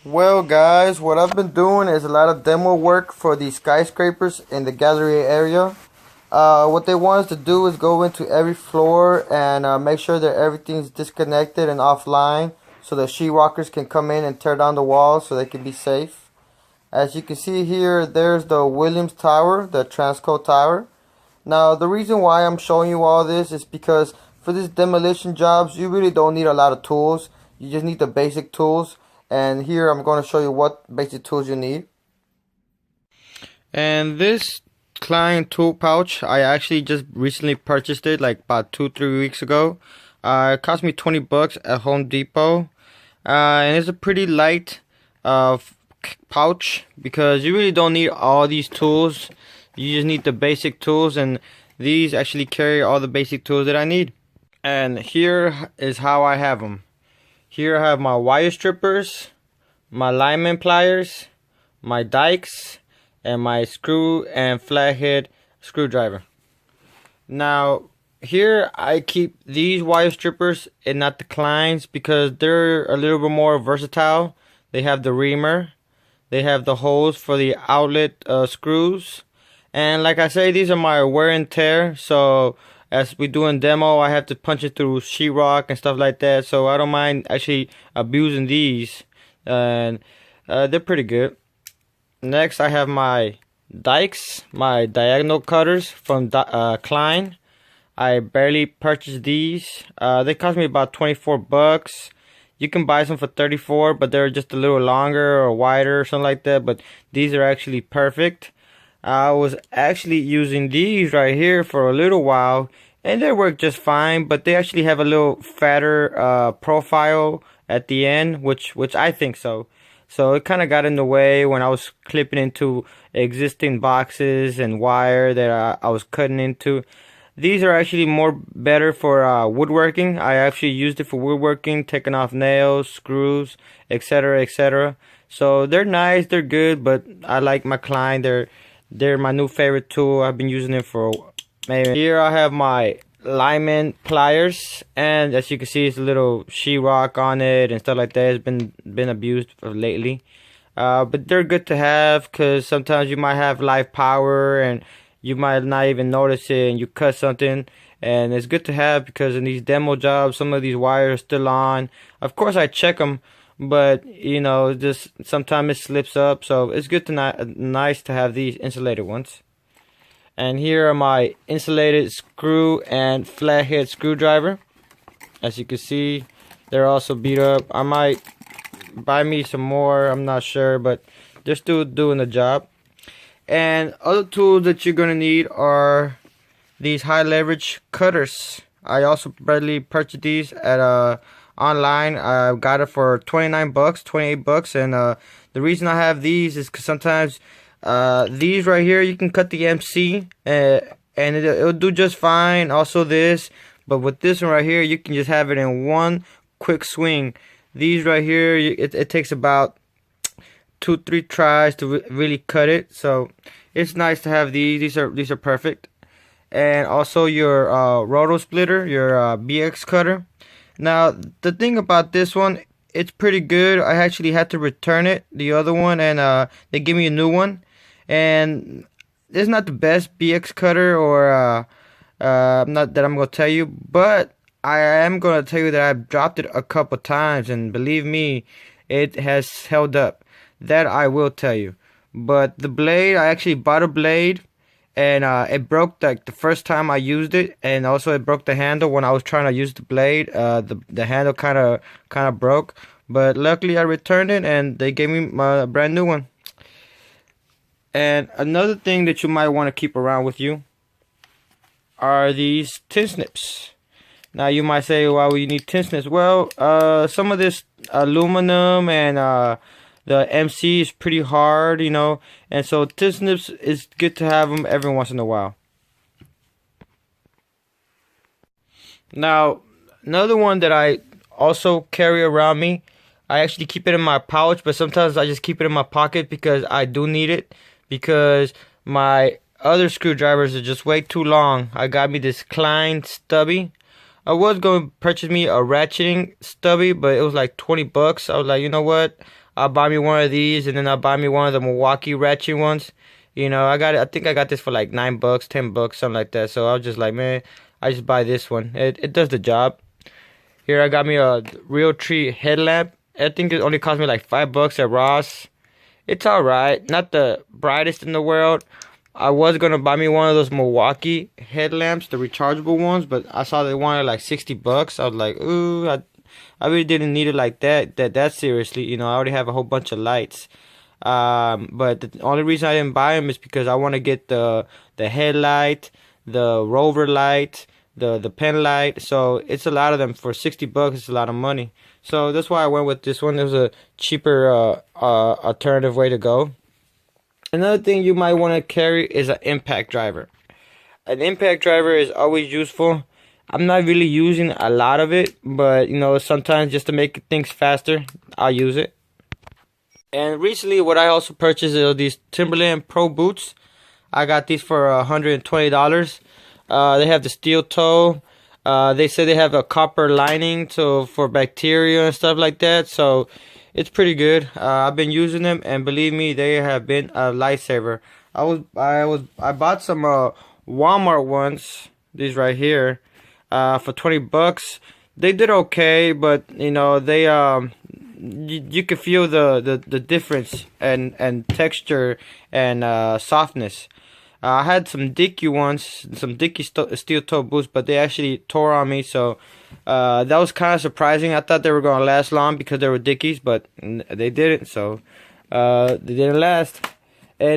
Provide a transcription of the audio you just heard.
Well, guys, what I've been doing is a lot of demo work for the skyscrapers in the gallery area. What they want us to do is go into every floor and make sure that everything's disconnected and offline so the sheetrockers can come in and tear down the walls so they can be safe. As you can see here, there's the Williams Tower, the Transco Tower. Now, the reason why I'm showing you all this is because for these demolition jobs, you really don't need a lot of tools. You just need the basic tools. And here I'm going to show you what basic tools you need. And this Klein tool pouch, I actually just recently purchased it like about 2-3 weeks ago. It cost me 20 bucks at Home Depot. And it's a pretty light pouch because you really don't need all these tools. You just need the basic tools, and these actually carry all the basic tools that I need. And here is how I have them. Here I have my wire strippers, my lineman pliers, my dikes, and my screw and flathead screwdriver. Now, here I keep these wire strippers and not the Kleins because they're a little bit more versatile. They have the reamer, they have the holes for the outlet screws, and like I say, these are my wear and tear. So as we do in demo, I have to punch it through sheetrock and stuff like that, so I don't mind actually abusing these, and they're pretty good. Next, I have my dikes, my diagonal cutters from Klein. I barely purchased these. They cost me about 24 bucks. You can buy some for 34, but they're just a little longer or wider or something like that, but these are actually perfect. I was actually using these right here for a little while, and they work just fine, but they actually have a little fatter profile at the end, which I think so. So it kind of got in the way when I was clipping into existing boxes and wire that I was cutting into. These are actually more better for woodworking. I actually used it for woodworking, taking off nails, screws, etc., etc. So they're nice, they're good, but I like my Klein. They're my new favorite tool. I've been using it for maybe. Here I have my lineman pliers, and as you can see, it's a little sheetrock on it and stuff like that. It's been abused lately, but they're good to have because sometimes you might have live power and you might not even notice it, and you cut something, and it's good to have because in these demo jobs, some of these wires are still on. Of course, I check them, but you know, just sometimes it slips up, so it's good to nice to have these insulated ones. And here are my insulated screw and flathead screwdriver. As you can see, they're also beat up. I might buy me some more, I'm not sure, but they're still doing the job. And other tools that you're gonna need are these high leverage cutters. I also barely purchased these at online. I got it for 29 bucks, 28 bucks, and the reason I have these is because sometimes these right here you can cut the MC and it'll do just fine. Also this, but with this one right here, you can just have it in one quick swing. These right here, it takes about 2-3 tries to really cut it, so it's nice to have these. These are perfect. And also your roto splitter, your BX cutter. Now the thing about this one, it's pretty good. I actually had to return it, the other one, and they gave me a new one. And it's not the best BX cutter, or not that I'm gonna tell you, but I am gonna tell you that I've dropped it a couple times, and believe me, it has held up. That I will tell you. But the blade, I actually bought a blade, and it broke like the first time I used it, and also it broke the handle when I was trying to use the blade. The handle kind of broke, but luckily I returned it and they gave me a brand new one. And another thing that you might want to keep around with you are these tin snips. Now you might say, why would you need tin snips? Well, some of this aluminum and the MC is pretty hard, you know, and so tin snips is good to have them every once in a while. Now, another one that I also carry around me, I actually keep it in my pouch, but sometimes I just keep it in my pocket because I do need it, because my other screwdrivers are just way too long. I got me this Klein stubby. I was going to purchase me a ratcheting stubby, but it was like 20 bucks. I was like, you know what? I'll buy me one of these, and then I'll buy me one of the Milwaukee ratchet ones. You know, I think I got this for like $9, $10, something like that. So I was just like, man, I just buy this one. It does the job. Here I got me a Real Tree headlamp. I think it only cost me like $5 at Ross. It's alright. Not the brightest in the world. I was gonna buy me one of those Milwaukee headlamps, the rechargeable ones, but I saw they wanted like $60. I was like, ooh, I really didn't need it like that seriously. You know, I already have a whole bunch of lights. But the only reason I didn't buy them is because I want to get the headlight, the rover light, the pen light. So it's a lot of them for $60. It's a lot of money. So that's why I went with this one. It was a cheaper alternative way to go. Another thing you might want to carry is an impact driver. An impact driver is always useful. I'm not really using a lot of it, but you know, sometimes just to make things faster, I'll use it. And recently, what I also purchased are these Timberland Pro boots. I got these for $120. They have the steel toe. They say they have a copper lining for bacteria and stuff like that. So it's pretty good. I've been using them, and believe me, they have been a lifesaver. I bought some Walmart ones. These right here, for $20. They did okay, but you know they you can feel the difference and texture and softness. I had some Dickie ones, some Dickie steel toe boots, but they actually tore on me, so that was kind of surprising. I thought they were going to last long because they were Dickies, but they didn't, so they didn't last.